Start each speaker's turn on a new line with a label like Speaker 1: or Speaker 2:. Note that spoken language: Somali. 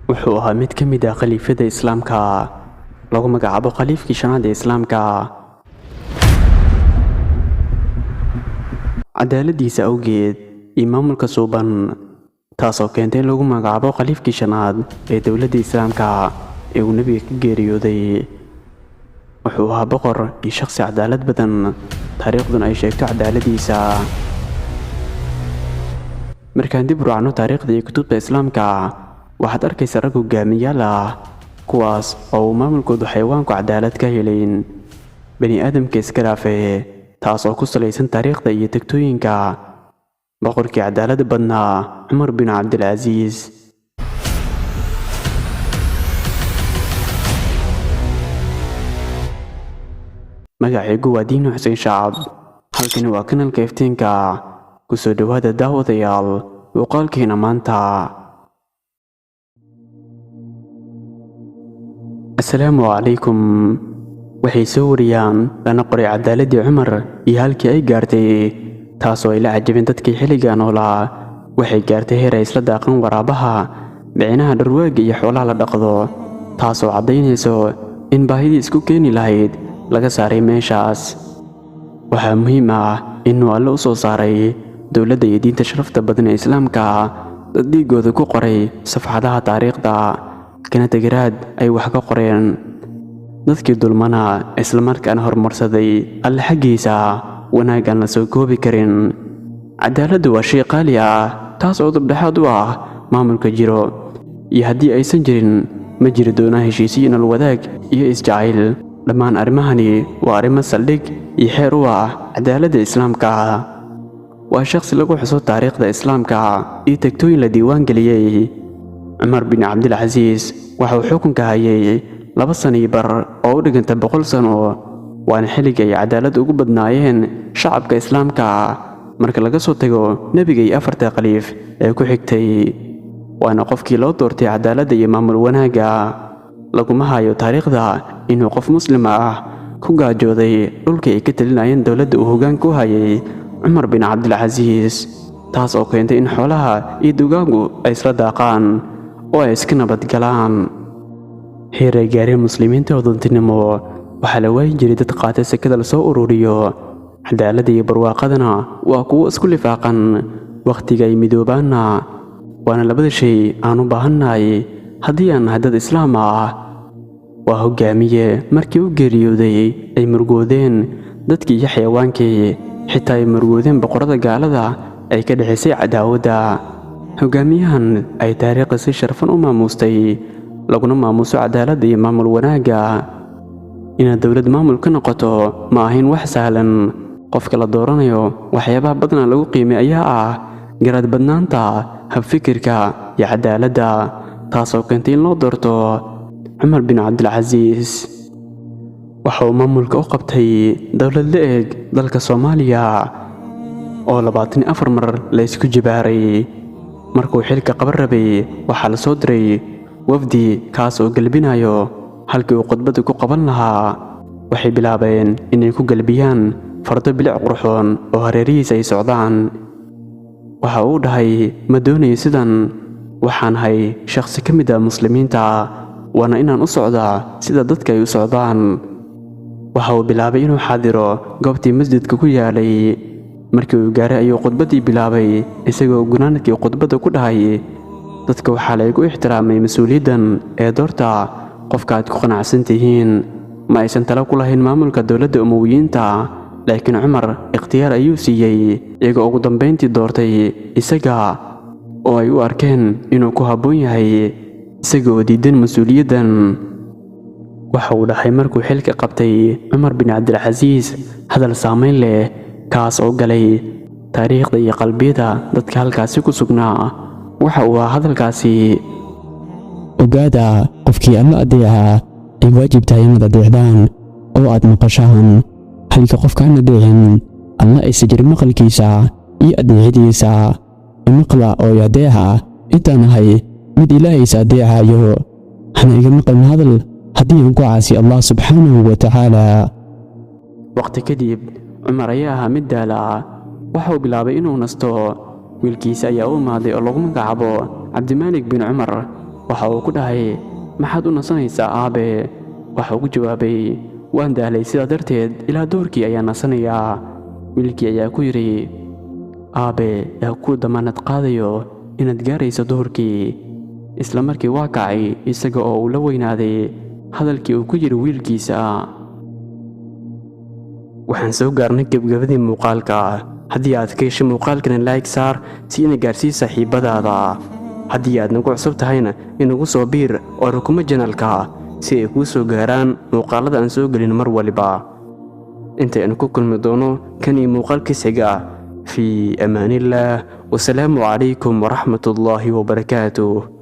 Speaker 1: wuxuu ahaa mid ka mid ah khaliifada islaamka lagu magacaabo khaliifkii shanaad ee islaamka. cadaaladiisa awgeed iyo maamulka suuban taasoo keentay in lagu magacaabo khaliifkii shanaad ee dowladda islaamka ee uu nebiga ka geeriyooday. wuxuu ahaa boqor iyo shakhsi cadaalad badan, taariikhduna ay sheegto cadaaladiisa. markaan dib u raacno taariikhda iyo kutubta islaamka, waxaad arkaysaa rag hogaamiyaal ah kuwaas oo uu maamulkoodu xayawaanku cadaalad ka helayn bani aadamka iska dhaafe, taas oo ku salaysan taariikhda iyo tagtooyinka boqorkii cadaaladda badnaa cumar bin cabdilcasiis. magacaygu waa diino xuseen shacab, halkani waa kanalka iftiinka. ku soo dhowaada daawadayaal muuqaalkeena maanta. assalaamu calaykum. waxay soo wariyaan lana qoray cadaaladii cumar iyo halkii ay gaartay, taasoo ay la cajabeen dadkii xilliga noolaa. waxay gaartay heer ay isla daaqan waraabaha, micnaha dharwaaga iyo xoolaha la dhaqdo, taasoo caddaynayso in baahidii isku keeni lahayd laga saaray meeshaas. waxaa muhiim ah inuu alle u soo saaray dowladda iyo diinta sharafta badan ee islaamka dad dhiigooda ku qoray safxadaha taariikhda, kana tegaraad ay wax ka qoreen. dadkii dulmana islamarkaana horumarsaday alle xaggiisa wanaaggaan la soo koobi karin. cadaaladdu waa shay qaali ah, taas oo dabdhexaad u ah maamulka jiro, iyo haddii aysan jirin ma jiri doonaa heshiisiyo nolol wadaag iyo isjacayl. dhammaan arrimahani waa arrimo saldhig iyo xeer u ah cadaaladda islaamka. waa shakhsi lagu xuso taariikhda islaamka iyo tagtooyin la diiwaan geliyey. cumar bin cabdilcasiis waxa uu xukunka hayay 2 sano iyo bar oo u dhiganta 100 sano, waana xilliga ay cadaalad ugu badnaayeen shacabka islaamka marka laga soo tago nebiga iyo 4 khaliif ee ku xigtay. waana qofkii loo doortay cadaaladda iyo maamul wanaagga. laguma hayo taariikhda inuu qof muslim ah ku gaajooday dhulkii ay ka talinayeen dowladda uu hoggaan ku hayay cumar bin cabdilcasiis, taas oo keentay in xoolaha iyo dugaangu ay isla daaqaan oo ay iska nabadgalaan. heer ay gaareen muslimiinta hodantinimo, waxaa la waayi jiray dad qaatay sekada la soo ururiyo. cadaaladda iyo barwaaqadana waa kuwo isku lifaaqan wakhtiga ay midoobaanna. waana labada shay aan u baahannahay haddii aan nahay dad islaam ah. waa hogaamiye markii u geeriyooday ay murugoodeen dadkii iyo xayawaankii, xitaa ay murugoodeen boqorada gaalada ay ka dhexaysay cadaawadda. hogaamiyahan ay taariikhda si sharafan u maamustay, laguna maamuuso cadaaladda iyo maamul wanaagga. inaad dowlad maamul ka noqoto ma ahayn wax sahlan. qofka la dooranayo waxyaabaha badanaa lagu qiimay ayaa ah garaad badnaanta, habfikirka iyo cadaaladda, taasoo keentay in loo doorto cumar bin cabdilcasiis. waxa uu maamulka u qabtay dowlad la eg dalka Soomaaliya oo 24 mar la isku jibaaray. markuu xilka qaban rabay waxaa la soo diray wafdi kaas oo galbinayo halkii uu khudbada ku qaban lahaa. waxay bilaabeen inay ku galbiyaan fardo bilic qurxoon oo hareerihiisa ay socdaan. waxa uu dhahay, ma doonayo sidan. waxaan ahay shakhsi ka mid ah muslimiinta, waana inaan u socdaa sida dadka ay u socdaan. waxa uu bilaabay inuu xaadiro goobtii masjidka ku yaalay. markii uu gaaray ayuu khudbaddii bilaabay, isagoo gunaanadkii khudbadda ku dhahay, dadka waxaa laygu ixtiraamay mas-uuliyaddan ee doorta qofka aad ku qanacsan tihiin. ma aysan talo ku lahayn maamulka dowladda umowiyiinta, laakiin cumar ikhtiyaar ayuu siiyey, iyagoo ugu dambayntii doortay isaga oo ay u arkeen inuu ku habboon yahay, isaga oo diidan mas-uuliyaddan. waxa uu dhahay markuu xilka qabtay cumar bin cabdilcasiis hadal saamayn leh, kaas oo galay taariikhda iyo qalbiyada dadka halkaasi ku sugnaa. waxa uu ahaa hadalkaasi,
Speaker 2: ogaada qofkii alla adeeca ay waajib tahay inaad adeecdaan oo aad maqashaan, halka qofkaan adeecin alla aysa jirin maqalkiisa iyo adeecidiisa. maqla oo adeeca intaan ahay mid ilaahaysa adeecayo, hana iga maqalin hadal haddii aan ku caasi allah subxaanahu wa tacaala.
Speaker 1: waqti kadib cumar ayaa ahaa mid daala. waxa uu bilaabay inuu nasto. wiilkiisa ayaa u imaaday oo lagu magacaabo cabdimaalik bin cumar. waxa uu ku dhahay, maxaad u nasanaysaa aabe? Waxa uu ku jawaabay, waan daalay, sidaa darteed ilaa duhurkii ayaan nasanayaa. Wiilkii ayaa ku yidhi, aabe yaa ku damaanad qaadayo inaad gaarayso duhurkii. Isla markii waa kacay isaga oo uu la weynaaday hadalkii uu ku yidhi wiilkiisa. Waxaan soo gaarnay gebgabadii muuqaalka. Haddii aad ka heshay muuqaalkan, like saar si ina gaarsii saaxiibadaada. Haddii aad nagu cusub tahayna inagu soo biir oo rukumo janalka si ay kuu soo gaaraan muuqaalada aan soo gelin mar waliba. Intaynu ku kulmi doono kan iyo muuqaalkiis xiga, في أمان الله، والسلام عليكم ورحمة الله وبركاته.